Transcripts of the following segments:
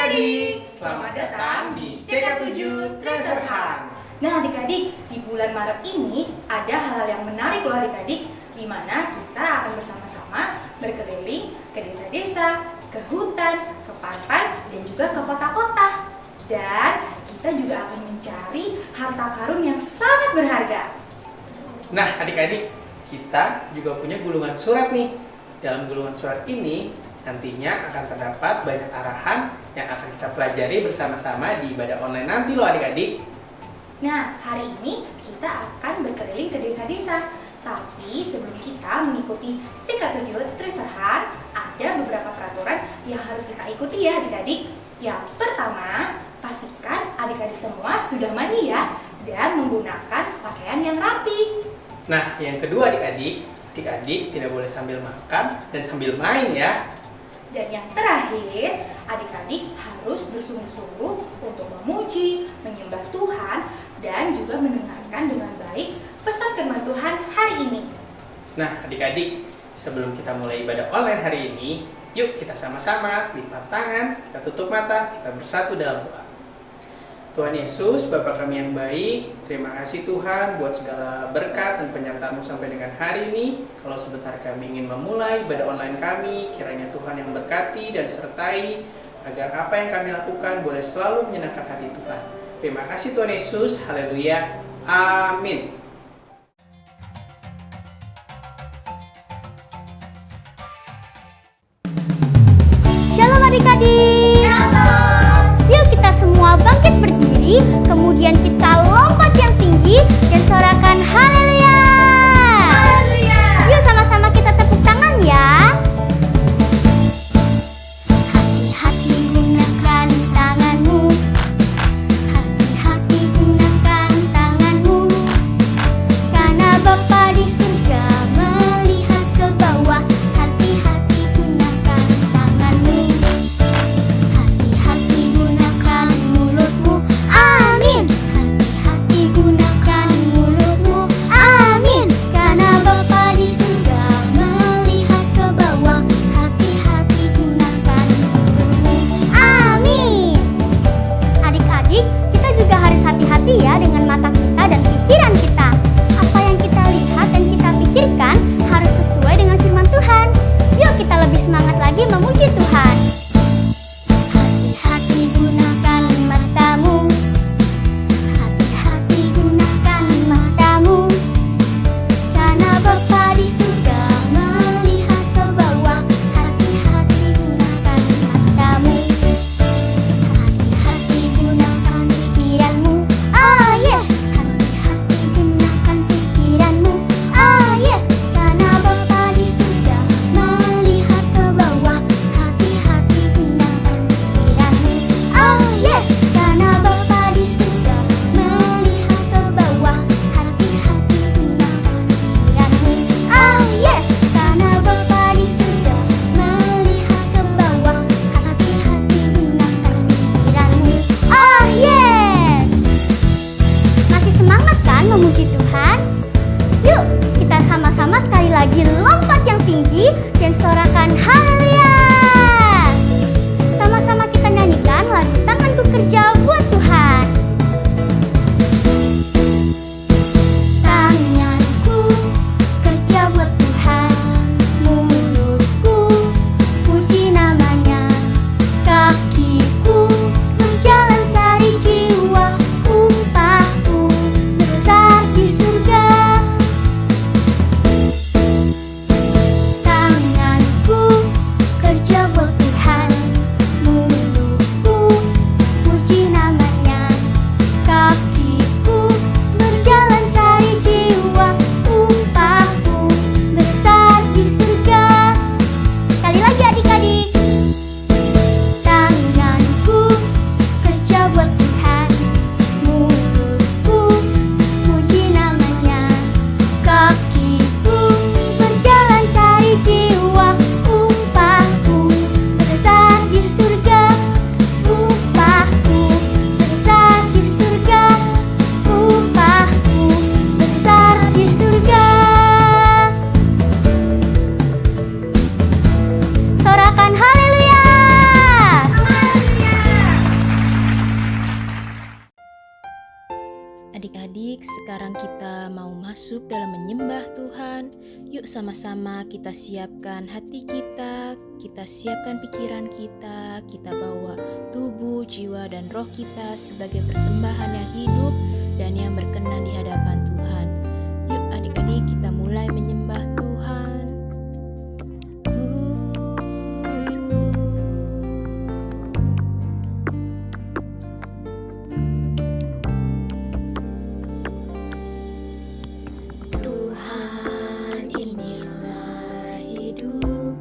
adik-adik, selamat datang di CK7 Treasure Hunt. Nah adik-adik, di bulan Maret ini ada hal-hal yang menarik loh adik-adik, di mana kita akan bersama-sama berkeliling ke desa-desa, ke hutan, ke pantai, dan juga ke kota-kota. Dan kita juga akan mencari harta karun yang sangat berharga. Nah adik-adik, kita juga punya gulungan surat nih. Dalam gulungan surat ini nantinya akan terdapat banyak arahan yang akan kita pelajari bersama-sama di ibadah online nanti loh adik-adik. Nah, hari ini kita akan berkeliling ke desa-desa. Tapi sebelum kita mengikuti CK7 Treasure Hunt, ada beberapa peraturan yang harus kita ikuti ya adik-adik. Yang pertama, pastikan adik-adik semua sudah mandi ya dan menggunakan pakaian yang rapi. Nah, yang kedua adik-adik tidak boleh sambil makan dan sambil main ya. Dan yang terakhir, adik-adik harus bersungguh-sungguh untuk memuji, menyembah Tuhan, dan juga mendengarkan dengan baik pesan firman Tuhan hari ini. Nah adik-adik, sebelum kita mulai ibadah online hari ini, yuk kita sama-sama lipat tangan, kita tutup mata, kita bersatu dalam doa. Tuhan Yesus, Bapa kami yang baik, terima kasih Tuhan buat segala berkat dan penyertaan-Mu sampai dengan hari ini. Kalau sebentar kami ingin memulai ibadah online kami, kiranya Tuhan yang berkati dan sertai, agar apa yang kami lakukan boleh selalu menyenangkan hati Tuhan. Terima kasih Tuhan Yesus, haleluya, amin. Shalom adik-adik. Yuk kita semua bangkit berdiri, kemudian kita lompat yang tinggi dan sorakan haleluya. Haleluya. Yuk sama-sama kita tepuk tangan ya. Hati-hati gunakan tanganmu. Hati-hati gunakan tanganmu. Karena Bapa di surga melihat ke bawah. Hati-hati gunakan tanganmu. Hati-hati gunakan mulutmu. Amin. Hati-hati gunakan mulutmu. Amin. Karena Bapa di surga melihat ke bawah. Hati-hati gunakan mulutmu. Amin. Adik-adik, kita juga harus hati-hati ya dengan mata kita dan pikiran kita. Apa yang kita lihat dan kita pikirkan harus sesuai dengan firman Tuhan. Yuk kita lebih semangat lagi memuji Tuhan. Hati-hati gunakan matamu. Hati-hati gunakan matamu. Karena Bapa di surga melihat ke bawah. Hati-hati gunakan matamu. Hati-hati gunakan pikiranmu. Oh yes. Hati-hati gunakan pikiranmu. Oh yes. Karena Bapa di surga melihat ke bawah. Hati-hati gunakan pikiranmu. Oh yes. Karena Bapa di surga melihat ke bawah. Hati-hati gunakan pikiranmu. Oh yes. Karena Bapa di surga melihat ke bawah. Hati-hati gunakan pikiranmu. Oh yes. Masih semangat kan memuji Tuhan? Yuk kita sama-sama sekali lagi lompat yang tinggi dan sorakan haleluya. Sama-sama kita nyanyikan lagu Tanganku Kerja Buat Tuhan. Tanganku kerja buat Tuhan, mulutku puji namanya, kakiku berjalan cari jiwa, upahku besar di surga. Tanganku kita mau masuk dalam menyembah Tuhan, yuk sama-sama kita siapkan hati kita siapkan pikiran kita bawa tubuh, jiwa, dan roh kita sebagai persembahan yang hidup dan yang berkenan di hadapan Tuhan. Yuk adik-adik kita mulai menyembah Tuhan. Tuhan, inilah hidupku,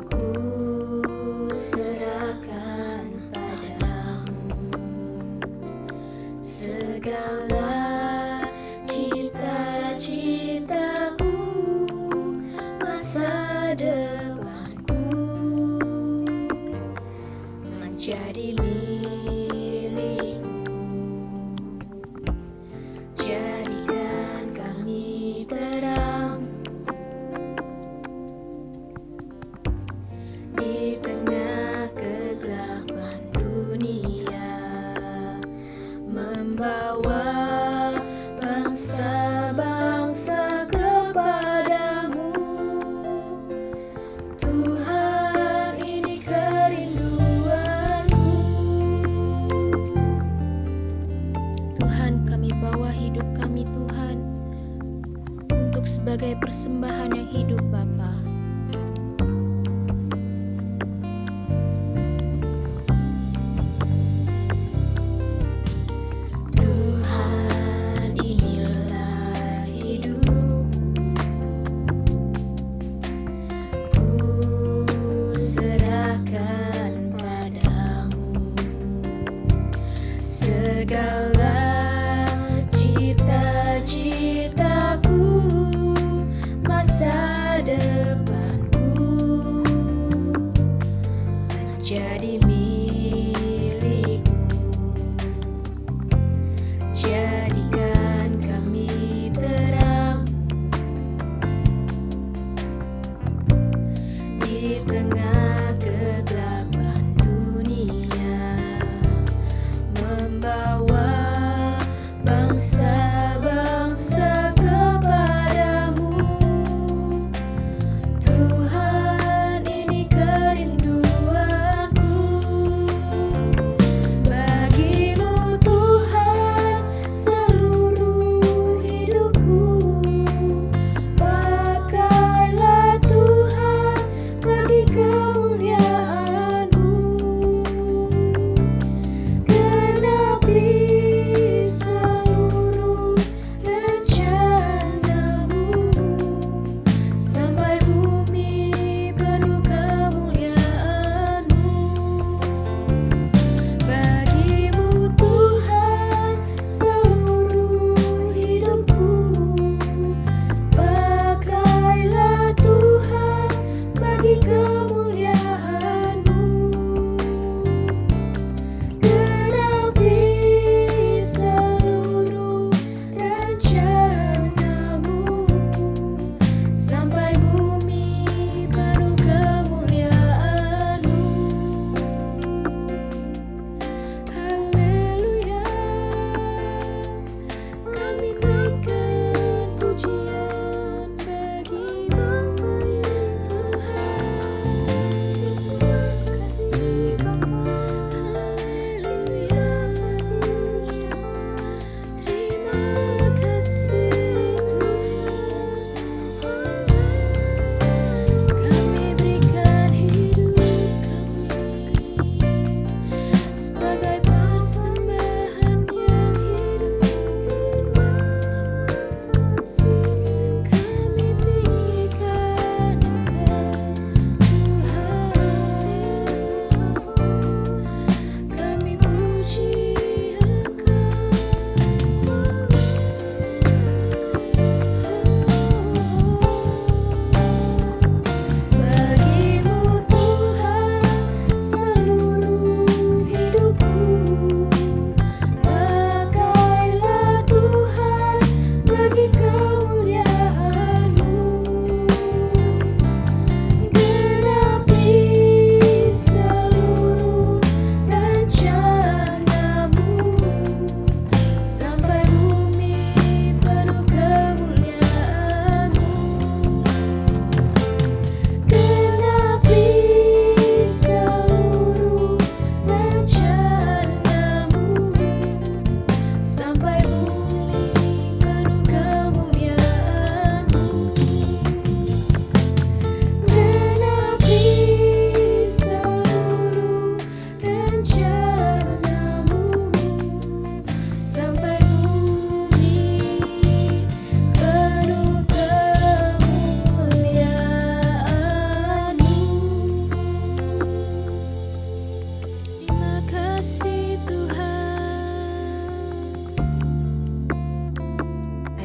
ku serahkan padamu segala cita-citaku, masa depanku menjadi milikmu. Jadikan kami terang di tengah kegelapan dunia, membawa bangsa-bangsa kepadamu. Tuhan, ini kerinduanku. Tuhan, kami bawa hidup kami Tuhan untuk sebagai persembahan yang hidup Bapa. Tuhan, inilah hidupku, ku serahkan padamu segala cita-citaku, masa depan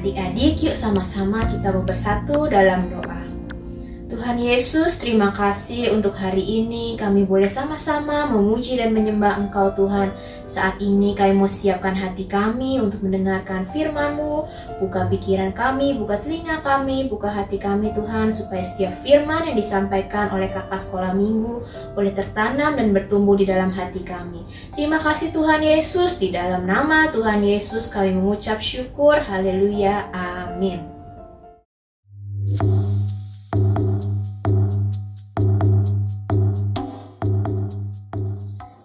Adik-adik, yuk sama-sama kita bersatu dalam doa. Tuhan Yesus, terima kasih untuk hari ini kami boleh sama-sama memuji dan menyembah Engkau Tuhan. Saat ini kami mau siapkan hati kami untuk mendengarkan firman-Mu. Buka pikiran kami, buka telinga kami, buka hati kami Tuhan, supaya setiap firman yang disampaikan oleh kakak sekolah minggu boleh tertanam dan bertumbuh di dalam hati kami. Terima kasih Tuhan Yesus, di dalam nama Tuhan Yesus kami mengucap syukur. Haleluya, amin.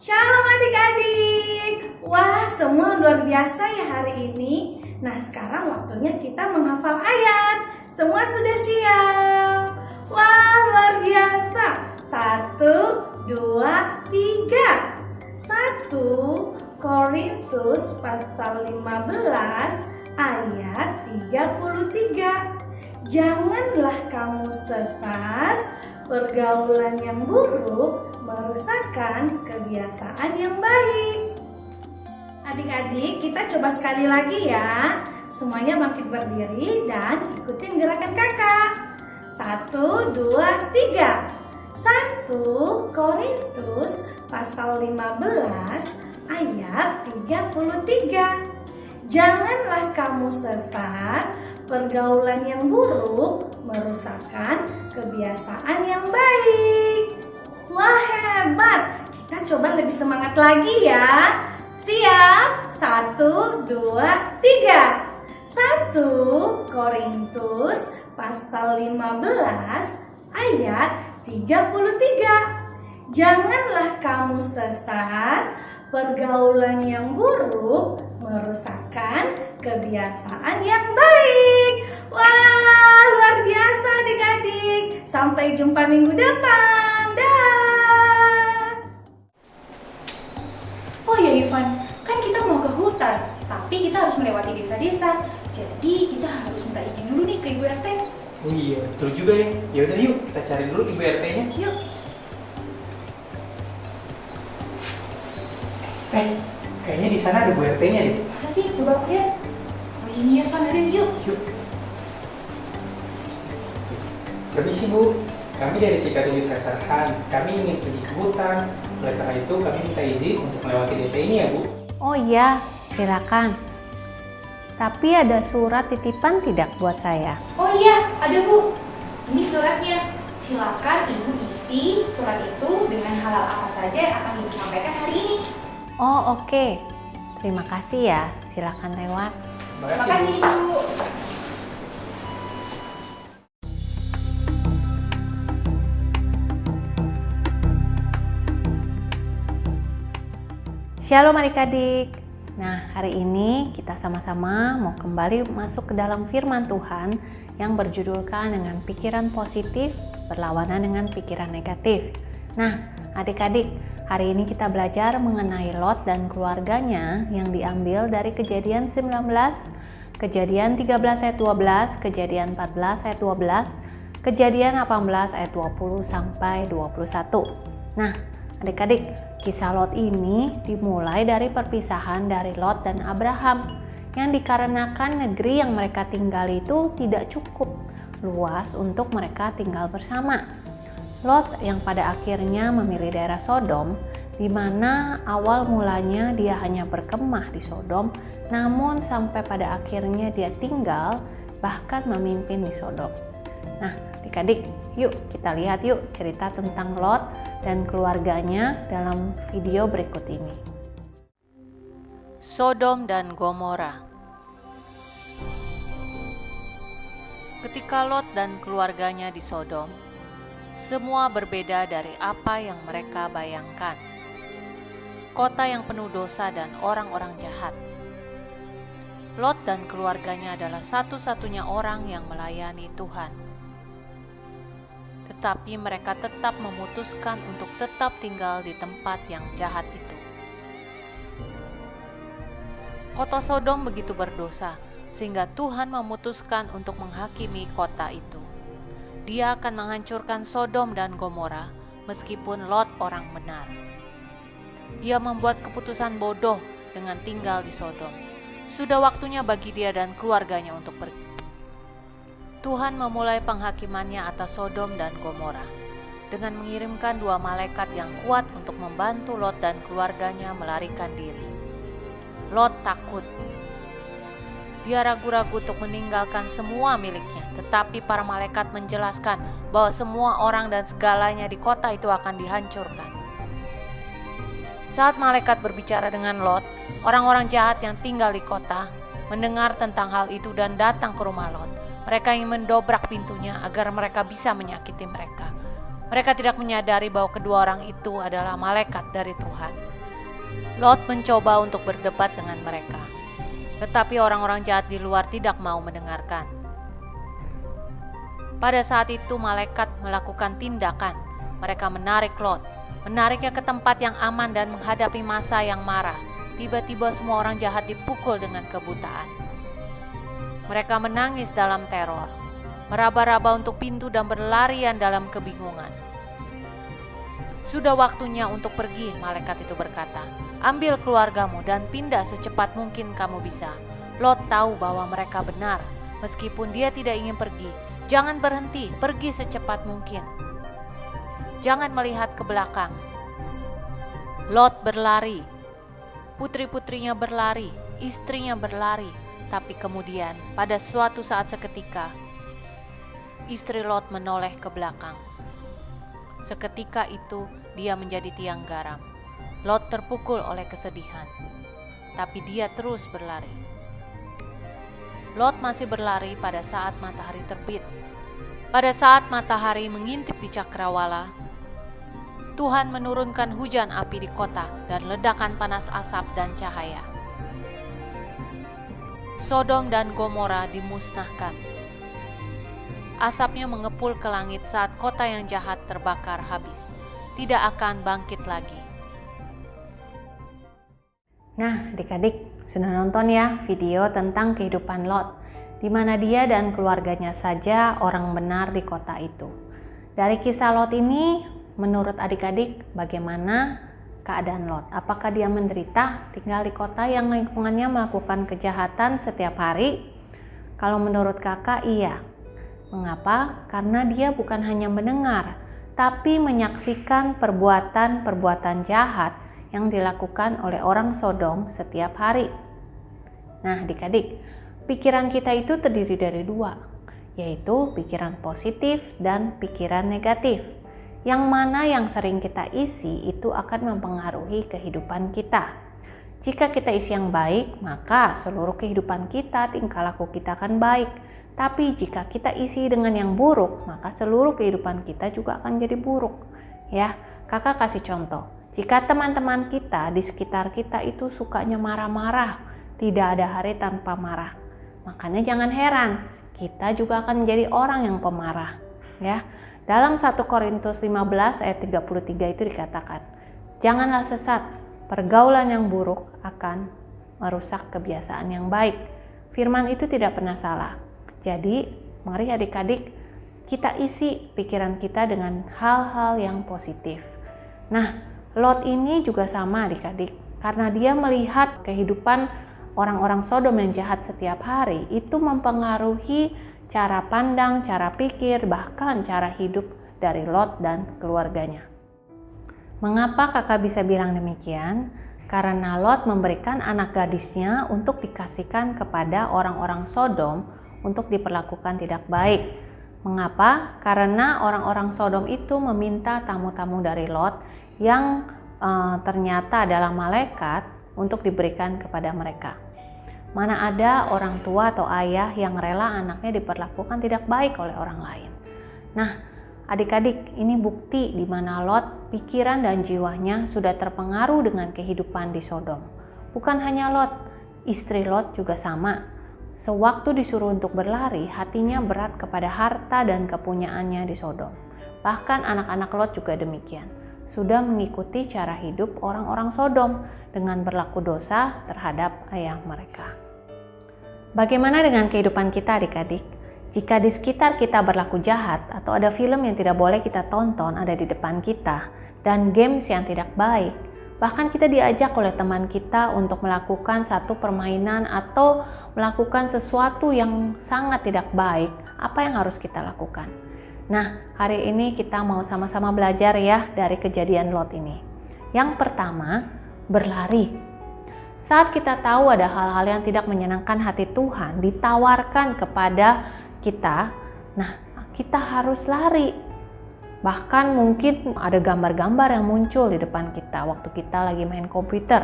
Shalom adik-adik. Wah, semua luar biasa ya hari ini. Nah, sekarang waktunya kita menghafal ayat. Semua sudah siap? Wah, luar biasa. 1, 2, 3. 1 Korintus pasal 15 ayat 33. Janganlah kamu sesat, pergaulan yang buruk merusakkan kebiasaan yang baik. Adik-adik, kita coba sekali lagi ya. Semuanya bangkit berdiri dan ikutin gerakan kakak. 1, 2, 3. 1 Korintus pasal 15 ayat 33. Janganlah kamu sesat, pergaulan yang buruk merusakkan kebiasaan yang baik. Wah, hebat. Kita coba lebih semangat lagi ya. Siap? 1, 2, 3. 1 Korintus pasal 15 ayat 33. Janganlah kamu sesat, pergaulan yang buruk merusakkan kebiasaan yang baik. Wah, luar biasa adik-adik. Sampai jumpa minggu depan. Dah. Oh ya Ivan, kan kita mau ke hutan, tapi kita harus melewati desa-desa. Jadi kita harus minta izin dulu nih ke Ibu RT. Oh iya, betul juga ya. Ya udah yuk, kita cari dulu Ibu RT-nya. Yuk. Kayaknya di sana ada Bu RT-nya deh. Masa sih? Coba aku lihat. Oh ini ya, Van, ada yuk. Yuk. Permisi Bu, kami dari Cikadut Rasarhan. Kami ingin pergi ke hutan. Oleh karena itu kami minta izin untuk melewati desa ini ya Bu. Oh iya, silakan. Tapi ada surat titipan tidak buat saya? Oh iya, ada Bu. Ini suratnya. Silakan Ibu isi surat itu dengan hal apa saja yang akan Ibu sampaikan hari ini. Oh oke, terima kasih ya, silakan lewat. Terima kasih Ibu. Shalom adik-adik. Nah, hari ini kita sama-sama mau kembali masuk ke dalam firman Tuhan yang berjudulkan dengan pikiran positif berlawanan dengan pikiran negatif. Nah, adik-adik, hari ini kita belajar mengenai Lot dan keluarganya yang diambil dari Kejadian 19, Kejadian 13 ayat 12, Kejadian 14 ayat 12, Kejadian 18 ayat 20 sampai 21. Nah, adik-adik, kisah Lot ini dimulai dari perpisahan dari Lot dan Abraham yang dikarenakan negeri yang mereka tinggali itu tidak cukup luas untuk mereka tinggal bersama. Lot yang pada akhirnya memilih daerah Sodom, di mana awal mulanya dia hanya berkemah di Sodom, namun sampai pada akhirnya dia tinggal bahkan memimpin di Sodom. Nah, adik-adik, yuk kita lihat yuk cerita tentang Lot dan keluarganya dalam video berikut ini. Sodom dan Gomora. Ketika Lot dan keluarganya di Sodom, semua berbeda dari apa yang mereka bayangkan. Kota yang penuh dosa dan orang-orang jahat. Lot dan keluarganya adalah satu-satunya orang yang melayani Tuhan. Tetapi mereka tetap memutuskan untuk tetap tinggal di tempat yang jahat itu. Kota Sodom begitu berdosa, sehingga Tuhan memutuskan untuk menghakimi kota itu. Dia akan menghancurkan Sodom dan Gomora, meskipun Lot orang benar. Dia membuat keputusan bodoh dengan tinggal di Sodom, Sudah waktunya bagi dia dan keluarganya untuk pergi. Tuhan memulai penghakimannya atas Sodom dan Gomora dengan mengirimkan 2 malaikat yang kuat untuk membantu Lot dan keluarganya melarikan diri. Lot takut. Dia ragu-ragu untuk meninggalkan semua miliknya, tetapi para malaikat menjelaskan bahwa semua orang dan segalanya di kota itu akan dihancurkan. Saat malaikat berbicara dengan Lot, orang-orang jahat yang tinggal di kota mendengar tentang hal itu dan datang ke rumah Lot. Mereka ingin mendobrak pintunya agar mereka bisa menyakiti mereka. Mereka tidak menyadari bahwa kedua orang itu adalah malaikat dari Tuhan. Lot mencoba untuk berdebat dengan mereka, tetapi orang-orang jahat di luar tidak mau mendengarkan. Pada saat itu malaikat melakukan tindakan. Mereka menarik Lot, menariknya ke tempat yang aman dan menghadapi massa yang marah. Tiba-tiba semua orang jahat dipukul dengan kebutaan. Mereka menangis dalam teror, meraba-raba untuk pintu dan berlarian dalam kebingungan. Sudah waktunya untuk pergi, malaikat itu berkata. Ambil keluargamu dan pindah secepat mungkin kamu bisa. Lot tahu bahwa mereka benar, meskipun dia tidak ingin pergi. Jangan berhenti, pergi secepat mungkin. Jangan melihat ke belakang. Lot berlari. Putri-putrinya berlari, istrinya berlari. Tapi kemudian, pada suatu saat seketika, istri Lot menoleh ke belakang. Seketika itu, dia menjadi tiang garam. Lot terpukul oleh kesedihan, tapi dia terus berlari. Lot masih berlari pada saat matahari terbit. Pada saat matahari mengintip di cakrawala, Tuhan menurunkan hujan api di kota dan ledakan panas asap dan cahaya. Sodom dan Gomora dimusnahkan. Asapnya mengepul ke langit saat kota yang jahat terbakar habis. Tidak akan bangkit lagi. Nah, adik-adik sudah nonton ya video tentang kehidupan Lot, di mana dia dan keluarganya saja orang benar di kota itu. Dari kisah Lot ini, menurut adik-adik bagaimana keadaan Lot? Apakah dia menderita tinggal di kota yang lingkungannya melakukan kejahatan setiap hari? Kalau menurut kakak, iya. Mengapa? Karena dia bukan hanya mendengar, tapi menyaksikan perbuatan-perbuatan jahat yang dilakukan oleh orang Sodom setiap hari. Nah, adik-adik, pikiran kita itu terdiri dari 2, yaitu pikiran positif dan pikiran negatif. Yang mana yang sering kita isi itu akan mempengaruhi kehidupan kita. Jika kita isi yang baik, maka seluruh kehidupan kita, tingkah laku kita akan baik. Tapi jika kita isi dengan yang buruk, maka seluruh kehidupan kita juga akan jadi buruk. Ya, kakak kasih contoh. Jika teman-teman kita di sekitar kita itu sukanya marah-marah, tidak ada hari tanpa marah. Makanya jangan heran, kita juga akan menjadi orang yang pemarah. Ya. Dalam 1 Korintus 15 ayat 33 itu dikatakan, janganlah sesat, pergaulan yang buruk akan merusak kebiasaan yang baik. Firman itu tidak pernah salah. Jadi, mari adik-adik kita isi pikiran kita dengan hal-hal yang positif. Nah, Lot ini juga sama adik-adik, karena dia melihat kehidupan orang-orang Sodom yang jahat setiap hari, itu mempengaruhi cara pandang, cara pikir, bahkan cara hidup dari Lot dan keluarganya. Mengapa kakak bisa bilang demikian? Karena Lot memberikan anak gadisnya untuk dikasihkan kepada orang-orang Sodom untuk diperlakukan tidak baik. Mengapa? Karena orang-orang Sodom itu meminta tamu-tamu dari Lot yang ternyata adalah malaikat untuk diberikan kepada mereka. Mana ada orang tua atau ayah yang rela anaknya diperlakukan tidak baik oleh orang lain. Nah, adik-adik, ini bukti di mana Lot, pikiran dan jiwanya sudah terpengaruh dengan kehidupan di Sodom. Bukan hanya Lot, istri Lot juga sama. Sewaktu disuruh untuk berlari, hatinya berat kepada harta dan kepunyaannya di Sodom. Bahkan anak-anak Lot juga demikian. Sudah mengikuti cara hidup orang-orang Sodom dengan berlaku dosa terhadap ayah mereka. Bagaimana dengan kehidupan kita adik-adik? Jika di sekitar kita berlaku jahat atau ada film yang tidak boleh kita tonton ada di depan kita dan games yang tidak baik, Bahkan kita diajak oleh teman kita untuk melakukan satu permainan atau melakukan sesuatu yang sangat tidak baik. Apa yang harus kita lakukan? Nah, hari ini kita mau sama-sama belajar ya dari kejadian Lot ini. Yang pertama, berlari. Saat kita tahu ada hal-hal yang tidak menyenangkan hati Tuhan ditawarkan kepada kita, nah kita harus lari. Bahkan mungkin ada gambar-gambar yang muncul di depan kita waktu kita lagi main komputer.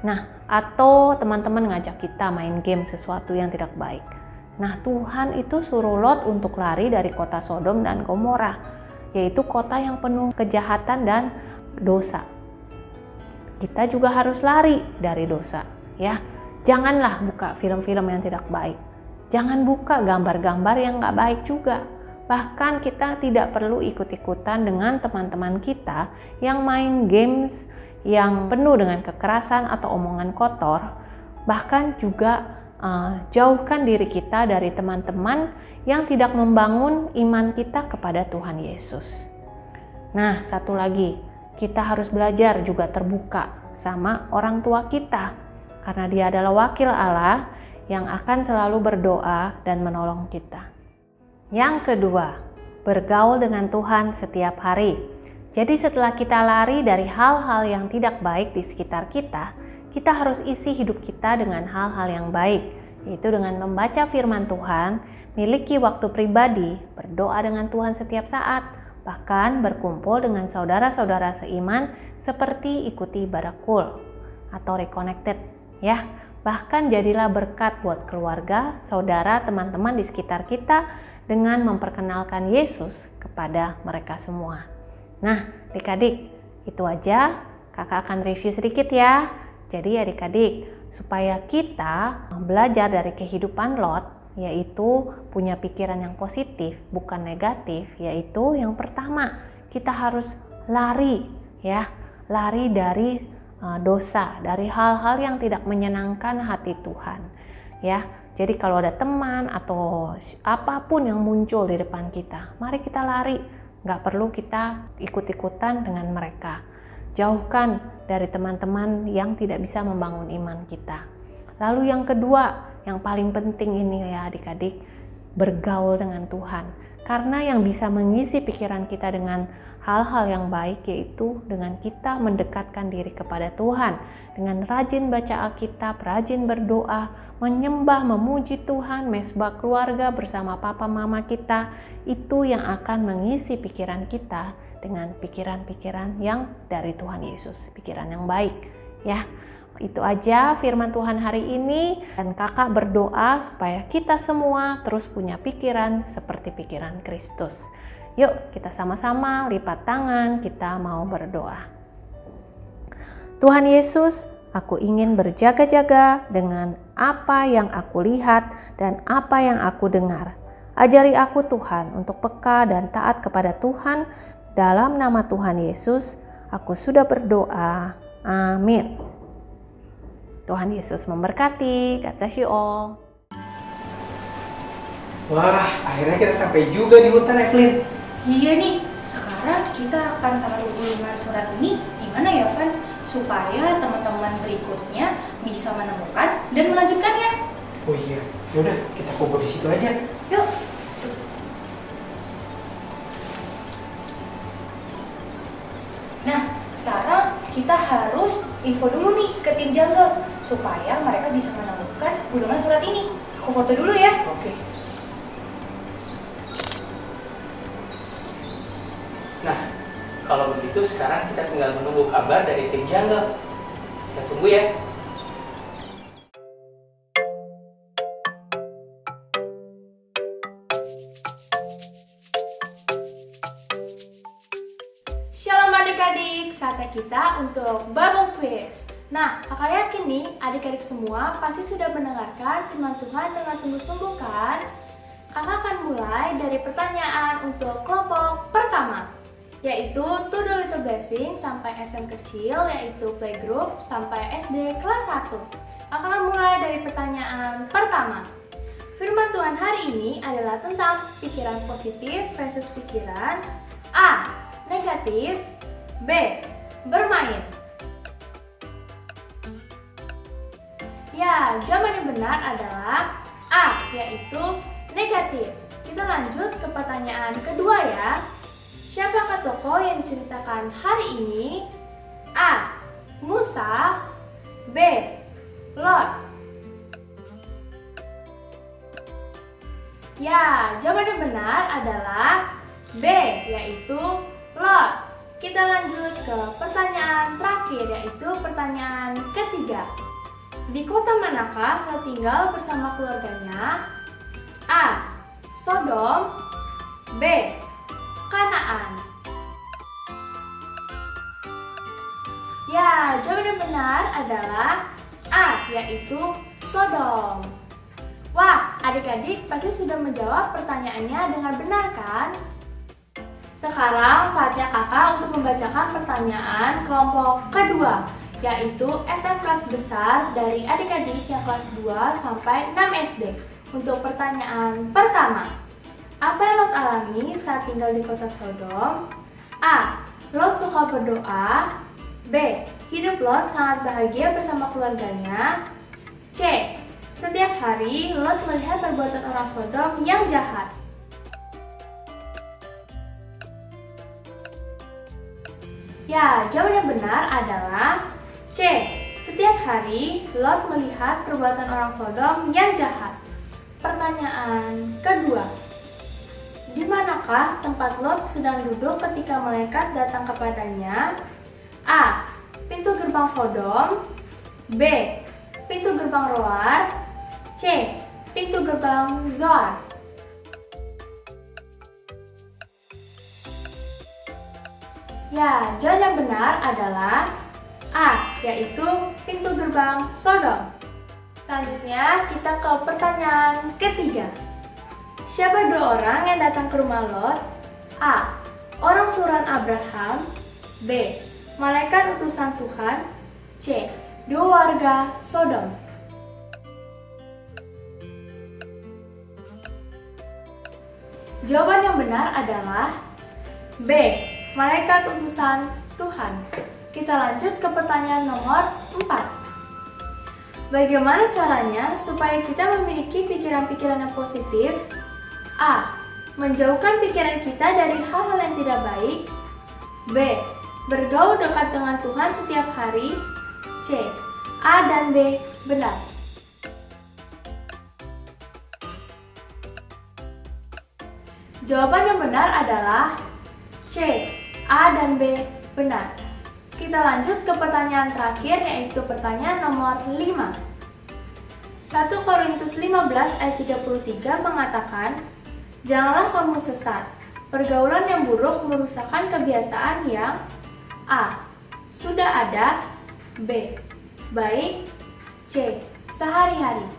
Nah, atau teman-teman ngajak kita main game sesuatu yang tidak baik. Nah, Tuhan itu suruh Lot untuk lari dari kota Sodom dan Gomora, yaitu kota yang penuh kejahatan dan dosa. Kita juga harus lari dari dosa, ya. Janganlah buka film-film yang tidak baik. Jangan buka gambar-gambar yang nggak baik juga. Bahkan kita tidak perlu ikut-ikutan dengan teman-teman kita yang main games yang penuh dengan kekerasan atau omongan kotor. Bahkan juga jauhkan diri kita dari teman-teman yang tidak membangun iman kita kepada Tuhan Yesus. Nah, satu lagi, kita harus belajar juga terbuka sama orang tua kita, karena dia adalah wakil Allah yang akan selalu berdoa dan menolong kita. Yang kedua, bergaul dengan Tuhan setiap hari. Jadi setelah kita lari dari hal-hal yang tidak baik di sekitar kita, kita harus isi hidup kita dengan hal-hal yang baik, yaitu dengan membaca firman Tuhan, miliki waktu pribadi, berdoa dengan Tuhan setiap saat, bahkan berkumpul dengan saudara-saudara seiman seperti ikuti ibadah kul atau reconnected, ya. Bahkan jadilah berkat buat keluarga, saudara, teman-teman di sekitar kita dengan memperkenalkan Yesus kepada mereka semua. Nah, adik-adik, itu aja kakak akan review sedikit ya. Jadi adik-adik, supaya kita belajar dari kehidupan Lot, yaitu punya pikiran yang positif, bukan negatif, yaitu yang pertama, kita harus lari ya, lari dari dosa, dari hal-hal yang tidak menyenangkan hati Tuhan ya. Jadi kalau ada teman atau apapun yang muncul di depan kita, mari kita lari. Nggak perlu kita ikut-ikutan dengan mereka. Jauhkan dari teman-teman yang tidak bisa membangun iman kita. Lalu yang kedua, yang paling penting ini ya adik-adik, bergaul dengan Tuhan. Karena yang bisa mengisi pikiran kita dengan hal-hal yang baik yaitu dengan kita mendekatkan diri kepada Tuhan. Dengan rajin baca Alkitab, rajin berdoa, menyembah, memuji Tuhan, mesbah keluarga bersama papa mama kita, itu yang akan mengisi pikiran kita dengan pikiran-pikiran yang dari Tuhan Yesus, pikiran yang baik ya. Itu aja firman Tuhan hari ini, dan kakak berdoa supaya kita semua terus punya pikiran seperti pikiran Kristus. Yuk kita sama-sama lipat tangan, kita mau berdoa. Tuhan Yesus, aku ingin berjaga-jaga dengan apa yang aku lihat dan apa yang aku dengar. Ajari aku Tuhan untuk peka dan taat kepada Tuhan. Dalam nama Tuhan Yesus, aku sudah berdoa. Amin. Tuhan Yesus memberkati. God bless you all. Wah, akhirnya kita sampai juga di hutan, Evelyn. Iya nih, sekarang kita akan taruh gulungan surat ini di mana ya, Van? Supaya teman-teman berikutnya bisa menemukan dan melanjutkannya. Oh iya, yaudah kita kumpul di situ aja. Yuk. Nah, sekarang kita harus info dulu nih ke tim jungle supaya mereka bisa menemukan gulungan surat ini. Aku foto dulu ya. Oke. Nah, kalau begitu sekarang kita tinggal menunggu kabar dari tim jungle. Kita tunggu ya. Shalom adik-adik, saatnya kita untuk Bible Quiz. Nah, kakak yakin nih adik-adik semua pasti sudah mendengarkan firman Tuhan dengan sungguh-sungguh kan? Kakak akan mulai dari pertanyaan untuk kelompok pertama, yaitu To The Little Blessing sampai SM kecil, yaitu playgroup sampai SD kelas 1. Kakak akan mulai dari pertanyaan pertama. Firman Tuhan hari ini adalah tentang pikiran positif versus pikiran A. Negatif, B. Bermain. Ya, jawaban yang benar adalah A, yaitu negatif. Kita lanjut ke pertanyaan kedua ya. Siapakah tokoh yang diceritakan hari ini? A. Musa. B. Lot. Ya, jawaban yang benar adalah B, yaitu Lot. Kita lanjut ke pertanyaan terakhir, yaitu pertanyaan ketiga. Di kota manakah Lot tinggal bersama keluarganya? A. Sodom. B. Kanaan. Ya, jawaban yang benar adalah A, yaitu Sodom. Wah, adik-adik pasti sudah menjawab pertanyaannya dengan benar kan? Sekarang saatnya kakak untuk membacakan pertanyaan kelompok kedua, yaitu SM kelas besar dari adik-adik yang kelas 2 sampai 6 SD. Untuk pertanyaan pertama, apa yang Lot alami saat tinggal di kota Sodom? A. Lot suka berdoa. B. Hidup Lot sangat bahagia bersama keluarganya. C. Setiap hari Lot melihat perbuatan orang Sodom yang jahat. Ya, jawaban yang benar adalah C. Setiap hari Lot melihat perbuatan orang Sodom yang jahat. Pertanyaan kedua, di manakah tempat Lot sedang duduk ketika malaikat datang kepadanya? A. Pintu gerbang Sodom. B. Pintu gerbang Roar. C. Pintu gerbang Zoar. Ya, jawaban yang benar adalah A, yaitu pintu gerbang Sodom. Selanjutnya kita ke pertanyaan ketiga. Siapa dua orang yang datang ke rumah Lot? A. Orang suruhan Abraham. B. Malaikat utusan Tuhan. C. Dua warga Sodom. Jawaban yang benar adalah B. Malaikat utusan Tuhan. Kita lanjut ke pertanyaan nomor 4. Bagaimana caranya supaya kita memiliki pikiran-pikiran yang positif? A. Menjauhkan pikiran kita dari hal-hal yang tidak baik. B. Bergaul dekat dengan Tuhan setiap hari. C. A dan B benar. Jawaban yang benar adalah C. A dan B benar. Kita lanjut ke pertanyaan terakhir, yaitu pertanyaan nomor 5. 1 Korintus 15 ayat 33 mengatakan, janganlah kamu sesat. Pergaulan yang buruk merusakkan kebiasaan yang A. Sudah ada. B. Baik. C. Sehari-hari.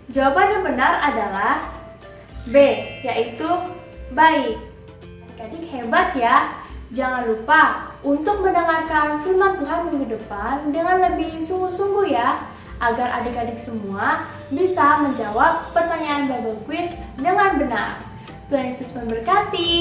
Jawaban yang benar adalah B, yaitu baik. Adik-adik hebat ya. Jangan lupa untuk mendengarkan firman Tuhan minggu depan dengan lebih sungguh-sungguh ya, agar adik-adik semua bisa menjawab pertanyaan Bible Quiz dengan benar. Tuhan Yesus memberkati.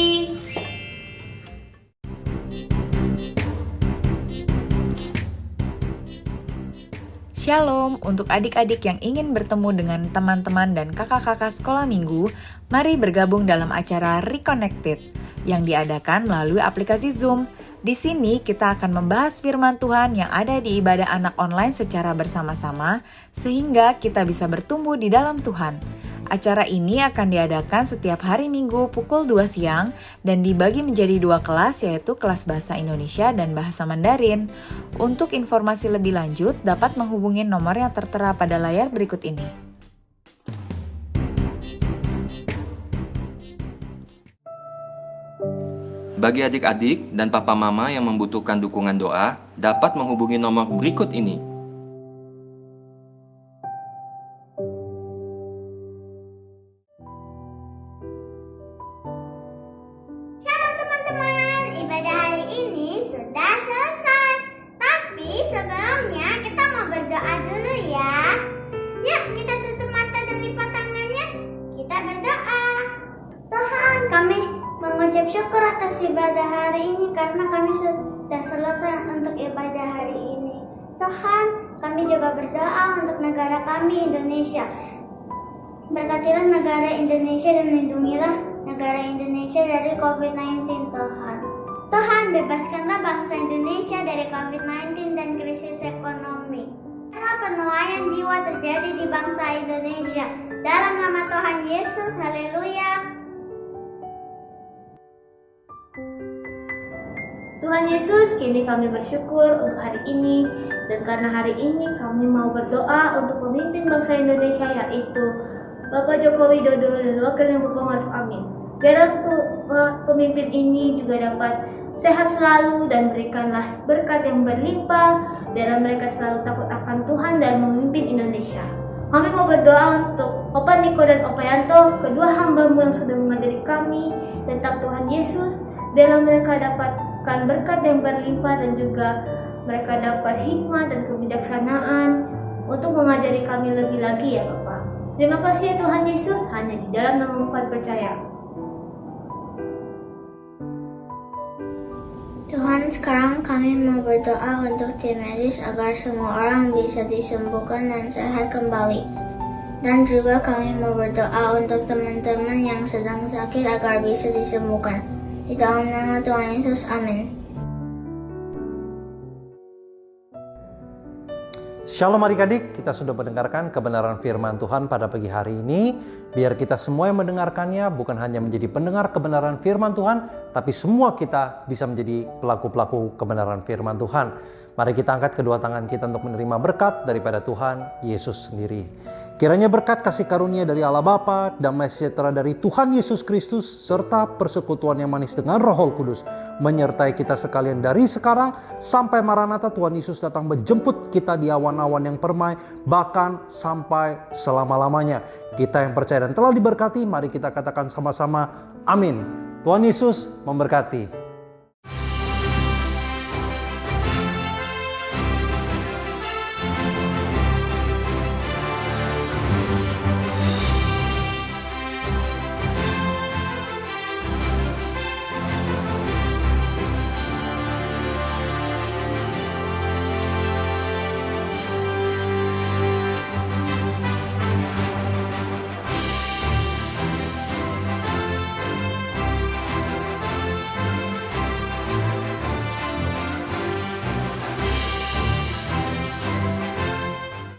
Shalom, untuk adik-adik yang ingin bertemu dengan teman-teman dan kakak-kakak sekolah minggu, mari bergabung dalam acara Reconnected yang diadakan melalui aplikasi Zoom. Di sini kita akan membahas firman Tuhan yang ada di ibadah anak online secara bersama-sama, sehingga kita bisa bertumbuh di dalam Tuhan. Acara ini akan diadakan setiap hari Minggu pukul 2 siang dan dibagi menjadi 2 kelas, yaitu kelas Bahasa Indonesia dan Bahasa Mandarin. Untuk informasi lebih lanjut, dapat menghubungi nomor yang tertera pada layar berikut ini. Bagi adik-adik dan papa mama yang membutuhkan dukungan doa, dapat menghubungi nomor berikut ini. Shalom teman-teman, ibadah hari ini sudah selesai. Tapi sebelumnya kita mau berdoa dulu ya. Yuk kita tutup mata dan lipat tangannya. Kita berdoa. Tuhan, kami mengucap syukur atas ibadah hari ini karena kami sudah selesai Kami juga berdoa untuk negara kami, Indonesia. Berkatilah negara Indonesia dan lindungilah negara Indonesia dari COVID-19, Tuhan. Tuhan, bebaskanlah bangsa Indonesia dari COVID-19 dan krisis ekonomi. Biarlah penuaian jiwa terjadi di bangsa Indonesia. Dalam nama Tuhan Yesus, haleluya. Tuhan Yesus, kini kami bersyukur untuk hari ini, dan karena hari ini kami mau berdoa untuk pemimpin bangsa Indonesia, yaitu Bapak Joko Widodo dan Wakilnya Bapak Maruf Amin. Biar pemimpin ini juga dapat sehat selalu dan berikanlah berkat yang berlimpah, biar mereka selalu takut akan Tuhan dan memimpin Indonesia. Kami mau berdoa untuk Opa Niko dan Opa Yanto, kedua hamba-Mu yang sudah mengajari kami tentang Tuhan Yesus, biarlah mereka dapatkan berkat yang berlimpah dan juga mereka dapat hikmah dan kebijaksanaan untuk mengajari kami lebih lagi ya Bapak. Terima kasih ya Tuhan Yesus, hanya di dalam nama-Mu kami percaya. Tuhan, sekarang kami mau berdoa untuk tim medis agar semua orang bisa disembuhkan dan sehat kembali. Dan juga kami mau berdoa untuk teman-teman yang sedang sakit agar bisa disembuhkan. Di dalam nama Tuhan Yesus, amin. Shalom adik-adik, kita sudah mendengarkan kebenaran firman Tuhan pada pagi hari ini. Biar kita semua yang mendengarkannya bukan hanya menjadi pendengar kebenaran firman Tuhan, tapi semua kita bisa menjadi pelaku-pelaku kebenaran firman Tuhan. Mari kita angkat kedua tangan kita untuk menerima berkat daripada Tuhan Yesus sendiri. Kiranya berkat kasih karunia dari Allah Bapa, damai sejahtera dari Tuhan Yesus Kristus, serta persekutuan yang manis dengan Roh Kudus menyertai kita sekalian dari sekarang sampai Maranatha Tuhan Yesus datang menjemput kita di awan-awan yang permai, bahkan sampai selama-lamanya. Kita yang percaya dan telah diberkati, mari kita katakan sama-sama amin. Tuhan Yesus memberkati.